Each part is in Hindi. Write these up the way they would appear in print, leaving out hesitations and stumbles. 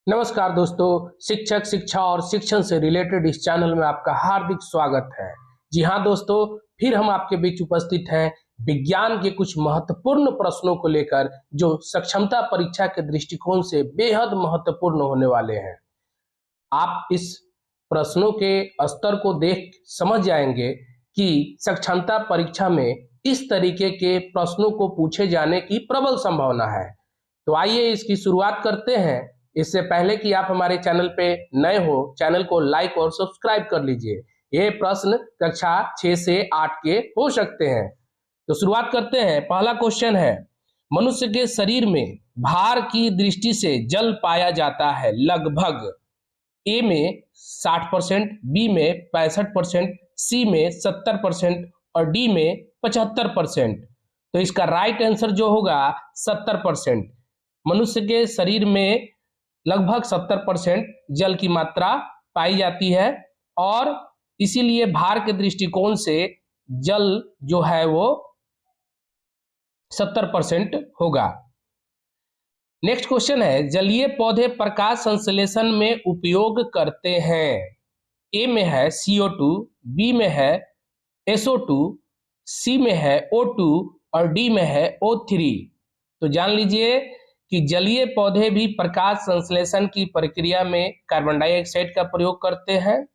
नमस्कार दोस्तों, शिक्षक शिक्षा और शिक्षण से रिलेटेड इस चैनल में आपका हार्दिक स्वागत है। जी हाँ दोस्तों, फिर हम आपके बीच उपस्थित हैं विज्ञान के कुछ महत्वपूर्ण प्रश्नों को लेकर जो सक्षमता परीक्षा के दृष्टिकोण से बेहद महत्वपूर्ण होने वाले हैं। आप इस प्रश्नों के स्तर को देख समझ जाएंगे कि सक्षमता परीक्षा में इस तरीके के प्रश्नों को पूछे जाने की प्रबल संभावना है। तो आइए इसकी शुरुआत करते हैं। इससे पहले कि आप हमारे चैनल पे नए हो, चैनल को लाइक और सब्सक्राइब कर लीजिए। ये प्रश्न कक्षा 6 से 8 के हो सकते हैं। तो शुरुआत करते हैं। पहला क्वेश्चन है, मनुष्य के शरीर में भार की दृष्टि से जल पाया जाता है लगभग ए में 60%, बी में 65%, सी में 70% और डी में 75%। तो इसका राइट आंसर जो होगा 70%। मनुष्य के शरीर में लगभग 70% जल की मात्रा पाई जाती है और इसीलिए भार के दृष्टिकोण से जल जो है वो 70% होगा। नेक्स्ट क्वेश्चन है, जलीय पौधे प्रकाश संश्लेषण में उपयोग करते हैं। ए में है CO2, बी में है SO2, सी में है O2 और डी में है O3। तो जान लीजिए कि जलीय पौधे भी प्रकाश संश्लेषण की प्रक्रिया में कार्बन डाइऑक्साइड का प्रयोग करते हैं,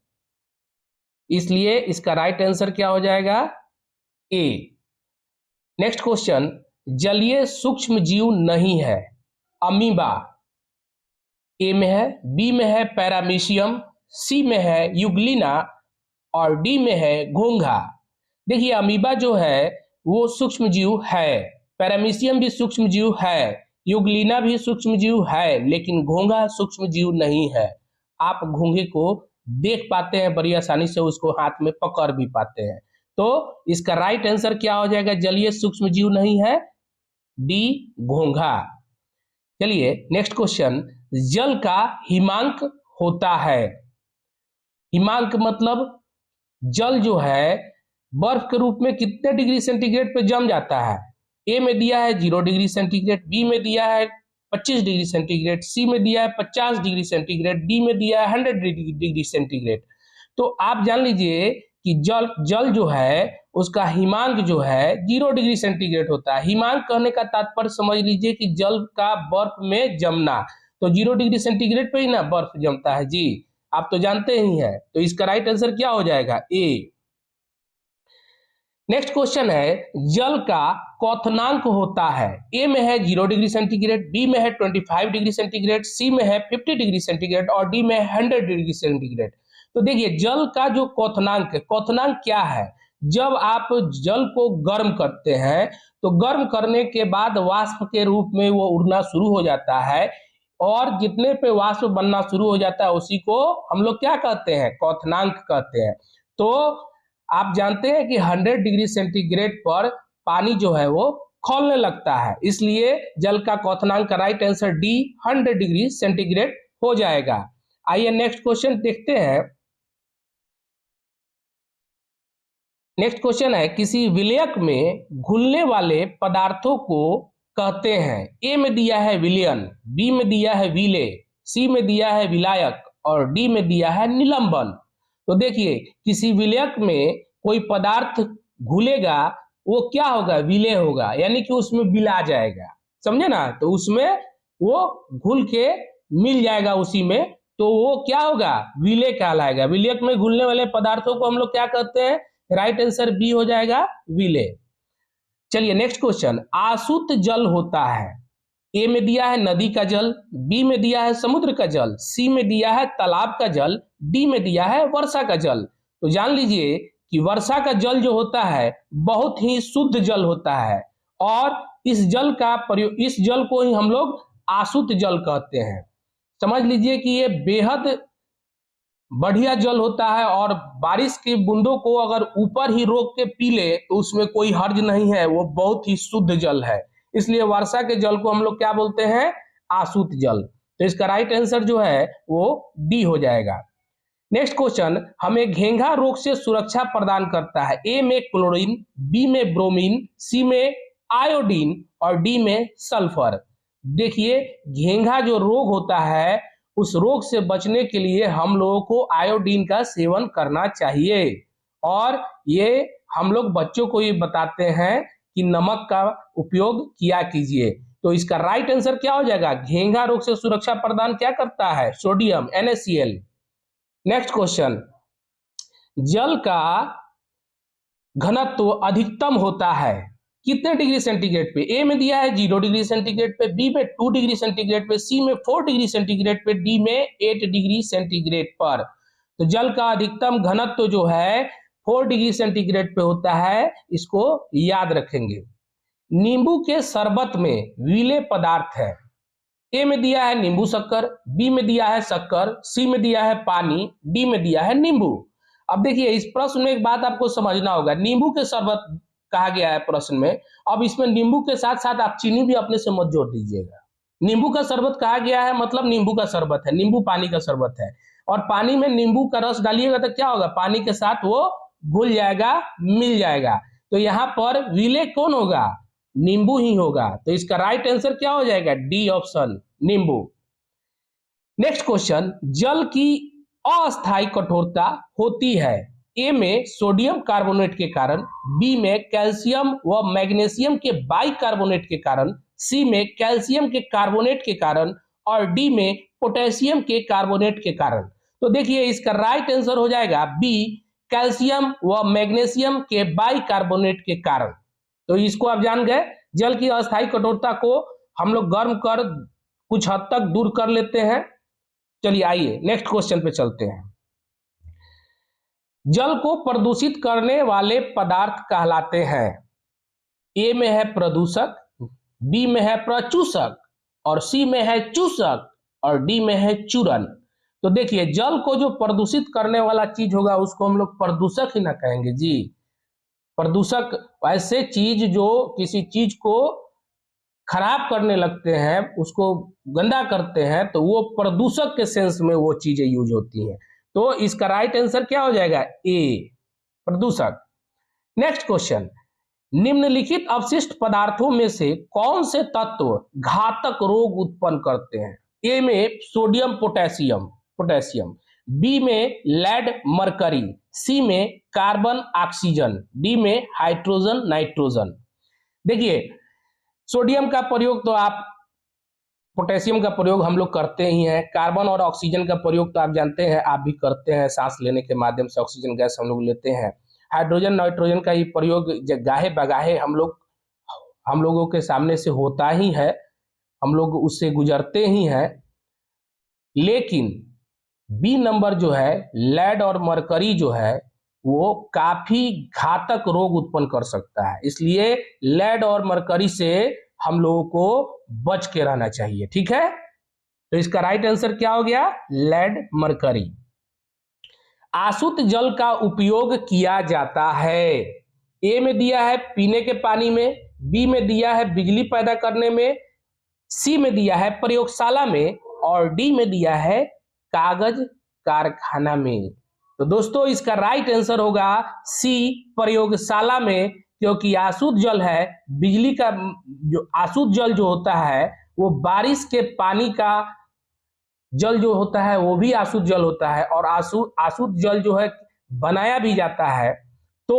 इसलिए इसका राइट आंसर क्या हो जाएगा? ए। नेक्स्ट क्वेश्चन, जलीय सूक्ष्म जीव नहीं है। अमीबा ए में है, बी में है पैरामीशियम, सी में है यूग्लिना और डी में है घोंघा। देखिए अमीबा जो है वो सूक्ष्म जीव है, पैरामीशियम भी सूक्ष्म जीव है, यूग्लिना भी सूक्ष्म जीव है, लेकिन घोंघा सूक्ष्म जीव नहीं है। आप घोंघे को देख पाते हैं बड़ी आसानी से, उसको हाथ में पकड़ भी पाते हैं। तो इसका राइट आंसर क्या हो जाएगा? जलीय सूक्ष्म जीव नहीं है, डी घोंघा। चलिए नेक्स्ट क्वेश्चन, जल का हिमांक होता है। हिमांक मतलब जल जो है बर्फ के रूप में कितने डिग्री सेंटीग्रेड पे जम जाता है। ए में दिया है 0 डिग्री सेंटीग्रेड, बी में दिया है 25 डिग्री सेंटीग्रेड, सी में दिया है 50 डिग्री सेंटीग्रेड, डी में दिया है 100 डिग्री सेंटीग्रेड। तो आप जान लीजिए कि जल जो है उसका हिमांक जो है 0 डिग्री सेंटीग्रेड होता है। हिमांक कहने का तात्पर्य समझ लीजिए कि जल का बर्फ में जमना, तो 0 डिग्री सेंटीग्रेड पे ही ना बर्फ जमता है जी, आप तो जानते ही हैं। तो इसका राइट आंसर क्या हो जाएगा? ए। नेक्स्ट क्वेश्चन है, जल का क्वथनांक होता है। ए में है 0 डिग्री सेंटीग्रेड, बी में है 25 डिग्री सेंटीग्रेड, सी में है 50 डिग्री सेंटीग्रेड और डी में 100 डिग्री सेंटीग्रेड। तो देखिए जल का जो क्वथनांक है, क्वथनांक क्या है? जब आप जल को गर्म करते हैं तो गर्म करने के बाद वाष्प के रूप में वो उड़ना शुरू हो जाता है और जितने पे वाष्प बनना शुरू हो जाता है उसी को हम लोग क्या कहते हैं? क्वथनांक कहते हैं। तो आप जानते हैं कि 100 डिग्री सेंटीग्रेड पर पानी जो है वो खौलने लगता है, इसलिए जल का क्वथनांक का right answer D 100 degree centigrade हो जाएगा। आइए नेक्स्ट क्वेश्चन देखते हैं। नेक्स्ट क्वेश्चन है, किसी विलयक में घुलने वाले पदार्थों को कहते हैं। ए में दिया है विलयन, बी में दिया है विले, सी में दिया है विलायक और डी में दिया है निलंबन। तो देखिए किसी विलयक में कोई पदार्थ घुलेगा वो क्या होगा? विलय होगा, यानी कि उसमें विला जाएगा, समझे ना? तो उसमें वो घुल के मिल जाएगा उसी में, तो वो क्या होगा? विलय कहलाएगा। विलयक में घुलने वाले पदार्थों को हम लोग क्या कहते हैं? राइट आंसर बी हो जाएगा, विलय। चलिए नेक्स्ट क्वेश्चन, आसुत जल होता है। ए में दिया है नदी का जल, बी में दिया है समुद्र का जल, सी में दिया है तालाब का जल, डी में दिया है वर्षा का जल। तो जान लीजिए कि वर्षा का जल जो होता है बहुत ही शुद्ध जल होता है और इस जल का प्रयोग, इस जल को ही हम लोग आसुत जल कहते हैं। समझ लीजिए कि ये बेहद बढ़िया जल होता है और बारिश की बूंदों को अगर ऊपर ही रोक के पी ले तो उसमें कोई हर्ज नहीं है, वो बहुत ही शुद्ध जल है। इसलिए वर्षा के जल को हम लोग क्या बोलते हैं? आसुत जल। तो इसका राइट आंसर जो है वो डी हो जाएगा। नेक्स्ट क्वेश्चन, हमें घेंघा रोग से सुरक्षा प्रदान करता है। ए में क्लोरीन, बी में ब्रोमीन, सी में आयोडीन और डी में सल्फर। देखिए घेंघा जो रोग होता है उस रोग से बचने के लिए हम लोगों को आयोडीन का सेवन करना चाहिए। और ये हम लोग बच्चों को ये बताते हैं कि नमक का उपयोग किया कीजिए। तो इसका राइट आंसर क्या हो जाएगा? घेंघा रोग से सुरक्षा प्रदान क्या करता है? Sodium, NaCl। नेक्स्ट क्वेश्चन, जल का घनत्व अधिकतम होता है कितने डिग्री सेंटीग्रेड पे? ए में दिया है 0 डिग्री सेंटीग्रेड पे, बी में 2 डिग्री सेंटीग्रेड पे, सी में 4 डिग्री सेंटीग्रेड पे, डी में 8 डिग्री सेंटीग्रेड पर। तो जल का अधिकतम घनत्व जो है 4 डिग्री सेंटीग्रेड पे होता है, इसको याद रखेंगे। नींबू के शरबत में विलेय पदार्थ है। ए में दिया है नींबू शक्कर, बी में दिया है शक्कर, सी में दिया है पानी, डी में दिया है नींबू। अब देखिए इस प्रश्न में एक बात आपको समझना होगा, नींबू के शरबत कहा गया है प्रश्न में। अब इसमें नींबू के साथ साथ आप चीनी भी अपने से मत जोड़ दीजिएगा। नींबू का शरबत कहा गया है मतलब नींबू का शरबत है, नींबू पानी का शरबत है। और पानी में नींबू का रस डालिएगा तो क्या होगा? पानी के साथ वो घुल जाएगा, मिल जाएगा। तो यहाँ पर विलेय कौन होगा? नींबू ही होगा। तो इसका राइट आंसर क्या हो जाएगा? डी ऑप्शन, नींबू। नेक्स्ट क्वेश्चन, जल की अस्थायी कठोरता होती है। ए में सोडियम कार्बोनेट के कारण, बी में कैल्शियम व मैग्नीशियम के बाइकार्बोनेट के कारण, सी में कैल्शियम के कार्बोनेट के कारण और डी में पोटेशियम के कार्बोनेट के कारण। तो देखिए इसका राइट आंसर हो जाएगा बी, कैल्शियम व मैग्नीशियम के बाइकार्बोनेट के कारण। तो इसको आप जान गए, जल की अस्थायी कठोरता को हम लोग गर्म कर कुछ हद तक दूर कर लेते हैं। चलिए आइए नेक्स्ट क्वेश्चन पे चलते हैं। जल को प्रदूषित करने वाले पदार्थ कहलाते हैं। ए में है प्रदूषक, बी में है प्रचूषक और सी में है चूषक और डी में है चूरन। तो देखिए जल को जो प्रदूषित करने वाला चीज होगा उसको हम लोग प्रदूषक ही ना कहेंगे जी। प्रदूषक ऐसे चीज जो किसी चीज को खराब करने लगते हैं, उसको गंदा करते हैं, तो वो प्रदूषक के सेंस में वो चीजें यूज होती हैं। तो इसका राइट आंसर क्या हो जाएगा? ए, प्रदूषक। नेक्स्ट क्वेश्चन, निम्नलिखित अपशिष्ट पदार्थों में से कौन से तत्व घातक रोग उत्पन्न करते हैं? ए में सोडियम पोटेशियम, बी में लेड मरकरी, सी में कार्बन ऑक्सीजन, डी में हाइड्रोजन नाइट्रोजन। देखिए सोडियम का प्रयोग तो आप, पोटेशियम का प्रयोग हम लोग करते ही हैं, कार्बन और ऑक्सीजन का प्रयोग तो आप जानते हैं आप भी करते हैं, सांस लेने के माध्यम से ऑक्सीजन गैस हम लोग लेते हैं। हाइड्रोजन नाइट्रोजन का ये प्रयोग गाहे बगाहे हम लोगों के सामने से होता ही है, हम लोग उससे गुजरते ही हैं। लेकिन बी नंबर जो है लेड और मरकरी जो है वो काफी घातक रोग उत्पन्न कर सकता है, इसलिए लेड और मरकरी से हम लोगों को बच के रहना चाहिए। ठीक है, तो इसका राइट आंसर क्या हो गया? Lead mercury. आशुद्ध जल का उपयोग किया जाता है। ए में दिया है पीने के पानी में, बी में दिया है बिजली पैदा करने में, सी में दिया है प्रयोगशाला में और डी में दिया है कागज कारखाना में। तो दोस्तों इसका राइट आंसर होगा सी, प्रयोगशाला में, क्योंकि आशुद्ध जल है, बिजली का जो आशुद्ध जल जो होता है वो बारिश के पानी का जल जो होता है वो भी आशुद्ध जल होता है, और आशुद्ध जल जो है बनाया भी जाता है तो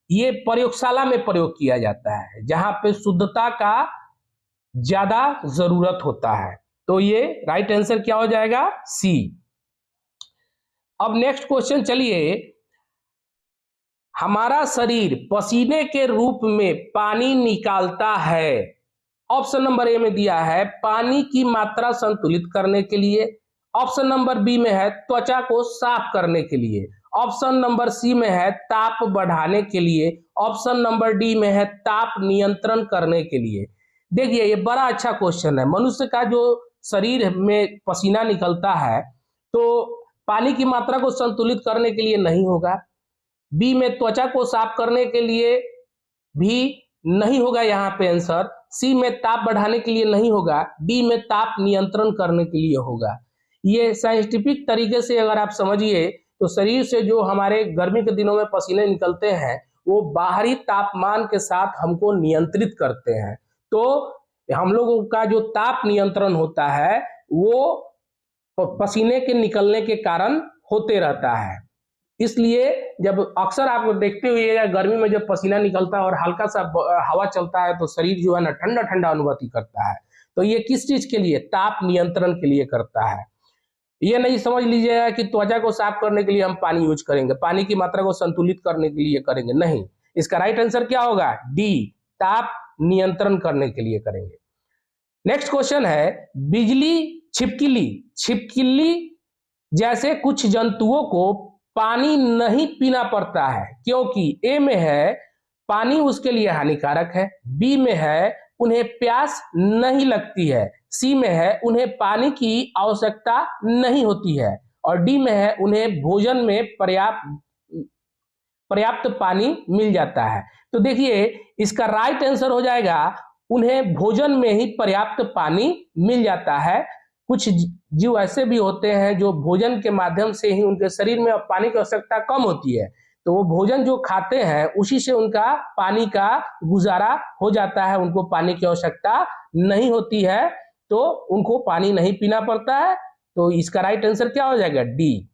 ये प्रयोगशाला में प्रयोग किया जाता है जहां पे शुद्धता का ज्यादा जरूरत होता है। तो ये राइट आंसर क्या हो जाएगा? सी। अब नेक्स्ट क्वेश्चन, चलिए, हमारा शरीर पसीने के रूप में पानी निकालता है। ऑप्शन नंबर ए में दिया है पानी की मात्रा संतुलित करने के लिए, ऑप्शन नंबर बी में है त्वचा को साफ करने के लिए, ऑप्शन नंबर सी में है ताप बढ़ाने के लिए, ऑप्शन नंबर डी में है ताप नियंत्रण करने के लिए। देखिए ये बड़ा अच्छा क्वेश्चन है। मनुष्य का जो शरीर में पसीना निकलता है तो पानी की मात्रा को संतुलित करने के लिए नहीं होगा, बी में त्वचा को साफ करने के लिए भी नहीं होगा यहाँ पे आंसर, सी में ताप बढ़ाने के लिए नहीं होगा, डी में ताप नियंत्रण करने के लिए होगा। ये साइंटिफिक तरीके से अगर आप समझिए तो शरीर से जो हमारे गर्मी के दिनों में पसीने निकलते हैं वो बाहरी तापमान के साथ हमको नियंत्रित करते हैं। तो हम लोगों का जो ताप नियंत्रण होता है वो पसीने के निकलने के कारण होते रहता है। इसलिए जब अक्सर आप देखते हुए गर्मी में जब पसीना निकलता है और हल्का सा हवा चलता है तो शरीर जो है ना ठंडा ठंडा अनुभूति करता है। तो ये किस चीज के लिए? ताप नियंत्रण के लिए करता है। ये नहीं समझ लीजिएगा कि त्वचा को साफ करने के लिए हम पानी यूज करेंगे, पानी की मात्रा को संतुलित करने के लिए करेंगे, नहीं। इसका राइट आंसर क्या होगा? डी, ताप नियंत्रण करने के लिए करेंगे। नेक्स्ट क्वेश्चन है, बिजली छिपकली, छिपकली जैसे कुछ जंतुओं को पानी नहीं पीना पड़ता है क्योंकि ए में है पानी उसके लिए हानिकारक है, बी में है उन्हें प्यास नहीं लगती है, सी में है उन्हें पानी की आवश्यकता नहीं होती है, और डी में है उन्हें भोजन में पर्याप्त पानी मिल जाता है। तो देखिए इसका राइट आंसर हो जाएगा उन्हें भोजन में ही पर्याप्त पानी मिल जाता है। कुछ जीव ऐसे भी होते हैं जो भोजन के माध्यम से ही उनके शरीर में पानी की आवश्यकता कम होती है, तो वो भोजन जो खाते हैं उसी से उनका पानी का गुजारा हो जाता है, उनको पानी की आवश्यकता नहीं होती है, तो उनको पानी नहीं पीना पड़ता है। तो इसका राइट आंसर क्या हो जाएगा? डी।